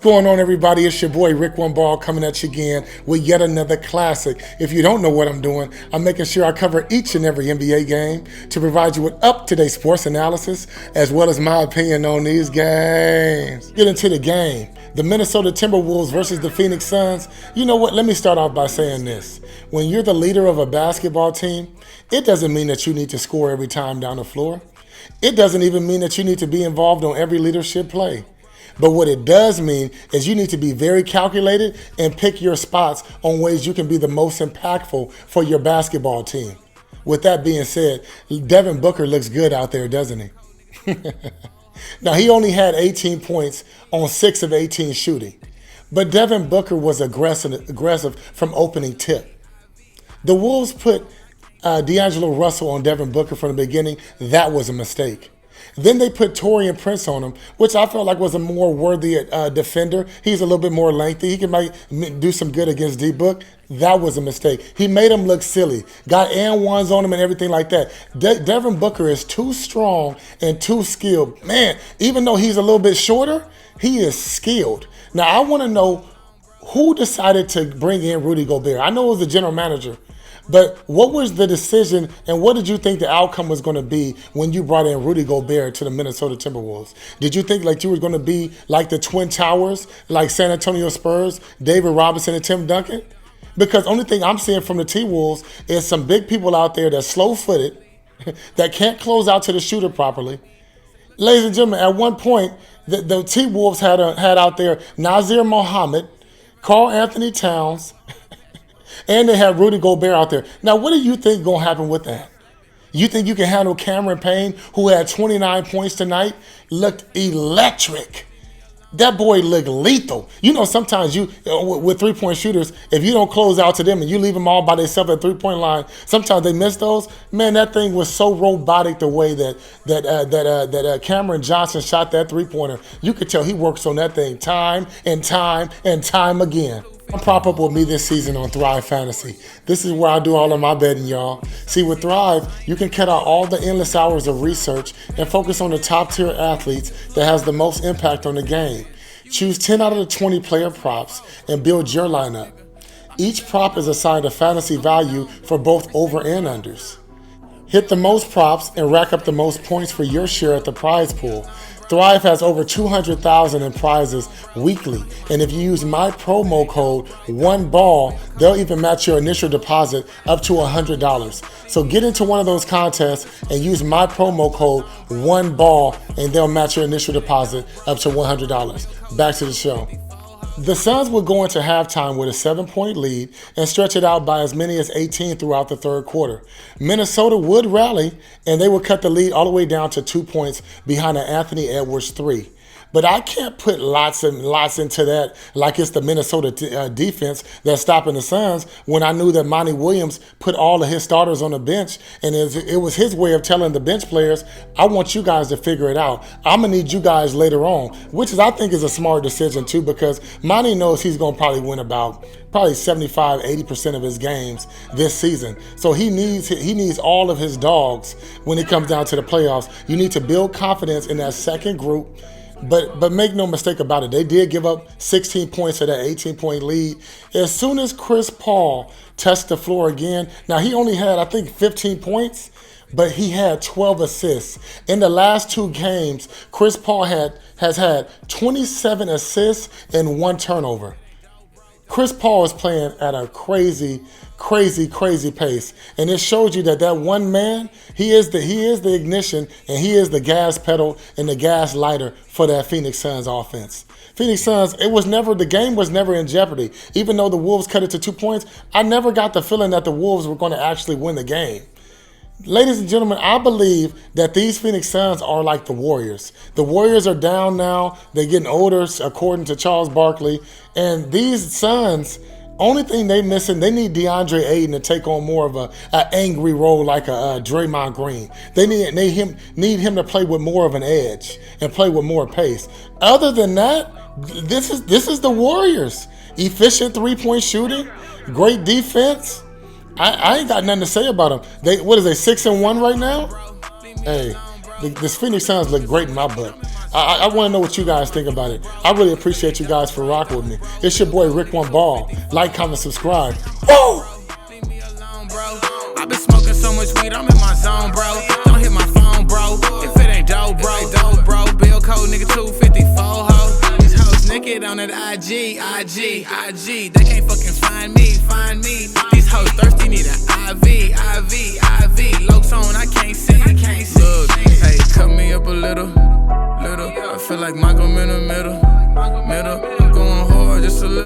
What's going on, everybody? It's your boy Rick One Ball coming at you again with yet another classic. If you don't know what I'm doing, I'm making sure I cover each and every NBA game to provide you with up-to-date sports analysis as well as my opinion on these games. Get into the game. The Minnesota Timberwolves versus the Phoenix Suns. You know what? Let me start off by saying this. When you're the leader of a basketball team, it doesn't mean that you need to score every time down the floor. It doesn't even mean that you need to be involved on every leadership play. But what it does mean is you need to be very calculated and pick your spots on ways you can be the most impactful for your basketball team. With that being said, Devin Booker looks good out there, doesn't he? Now, he only had 18 points on 6 of 18 shooting. But Devin Booker was aggressive from opening tip. The Wolves put D'Angelo Russell on Devin Booker from the beginning. That was a mistake. Then they put Taurean Prince on him, which I felt like was a more worthy defender. He's a little bit more lengthy. He can do some good against D-Book. That was a mistake. He made him look silly. Got and ones on him and everything like that. Devin Booker is too strong and too skilled. Man, even though he's a little bit shorter, he is skilled. Now, I want to know who decided to bring in Rudy Gobert. I know it was the general manager. But what was the decision and what did you think the outcome was going to be when you brought in Rudy Gobert to the Minnesota Timberwolves? Did you think like you were going to be like the Twin Towers, like San Antonio Spurs, David Robinson and Tim Duncan? Because only thing I'm seeing from the T-Wolves is some big people out there that's slow-footed, that can't close out to the shooter properly. Ladies and gentlemen, at one point, the T-Wolves had out there Nazir Mohammed, Karl Anthony Towns, and they have Rudy Gobert out there. Now, what do you think going to happen with that? You think you can handle Cameron Payne, who had 29 points tonight, looked electric. That boy looked lethal. You know, sometimes with three-point shooters, if you don't close out to them and you leave them all by themselves at three-point line, sometimes they miss those. Man, that thing was so robotic the way that Cameron Johnson shot that three-pointer. You could tell he works on that thing time and time and time again. Prop up with me this season on Thrive Fantasy. This is where I do all of my betting, y'all. See, with Thrive, you can cut out all the endless hours of research and focus on the top-tier athletes that has the most impact on the game. Choose 10 out of the 20 player props and build your lineup. Each prop is assigned a fantasy value for both over and unders. Hit the most props and rack up the most points for your share at the prize pool. Thrive has over 200,000 in prizes weekly, and if you use my promo code ONEBALL, they'll even match your initial deposit up to $100. So get into one of those contests and use my promo code ONEBALL, and they'll match your initial deposit up to $100. Back to the show. The Suns would go into halftime with a 7-point lead and stretch it out by as many as 18 throughout the third quarter. Minnesota would rally, and they would cut the lead all the way down to 2 points behind an Anthony Edwards 3. But I can't put lots and lots into that like it's the Minnesota defense that's stopping the Suns when I knew that Monty Williams put all of his starters on the bench, and it was his way of telling the bench players, I want you guys to figure it out. I'm going to need you guys later on, which I think is a smart decision too, because Monty knows he's going to probably win about 75-80% of his games this season. So he needs all of his dogs when it comes down to the playoffs. You need to build confidence in that second group. But make no mistake about it, they did give up 16 points to that 18-point lead. As soon as Chris Paul touched the floor again, now he only had, I think, 15 points, but he had 12 assists. In the last 2 games, Chris Paul has had 27 assists and 1 turnover. Chris Paul is playing at a crazy pace, and it shows you that one man, he is the ignition and he is the gas pedal and the gas lighter for that Phoenix Suns offense. Phoenix Suns, the game was never in jeopardy. Even though the Wolves cut it to 2 points, I never got the feeling that the Wolves were going to actually win the game. Ladies and gentlemen, I believe that these Phoenix Suns are like the Warriors. The Warriors are down now. They're getting older, according to Charles Barkley. And these Suns, only thing they missing, they need DeAndre Ayton to take on more of an angry role like a Draymond Green. They need him to play with more of an edge and play with more pace. Other than that, this is the Warriors. Efficient three-point shooting, great defense. I ain't got nothing to say about them. They 6-1 right now? Hey, this Phoenix Suns look great in my book. I want to know what you guys think about it. I really appreciate you guys for rocking with me. It's your boy Rick One Ball. Like, comment, subscribe. Woo! Leave me alone, bro. I've been smoking so much weed, I'm in my zone, bro. Don't hit my phone, bro. If it ain't dope, bro. Bill code, nigga, 254 ho. These hoes naked on that IG. They can't fucking find me. These hoes thirsty, need an IV. Low tone, I can't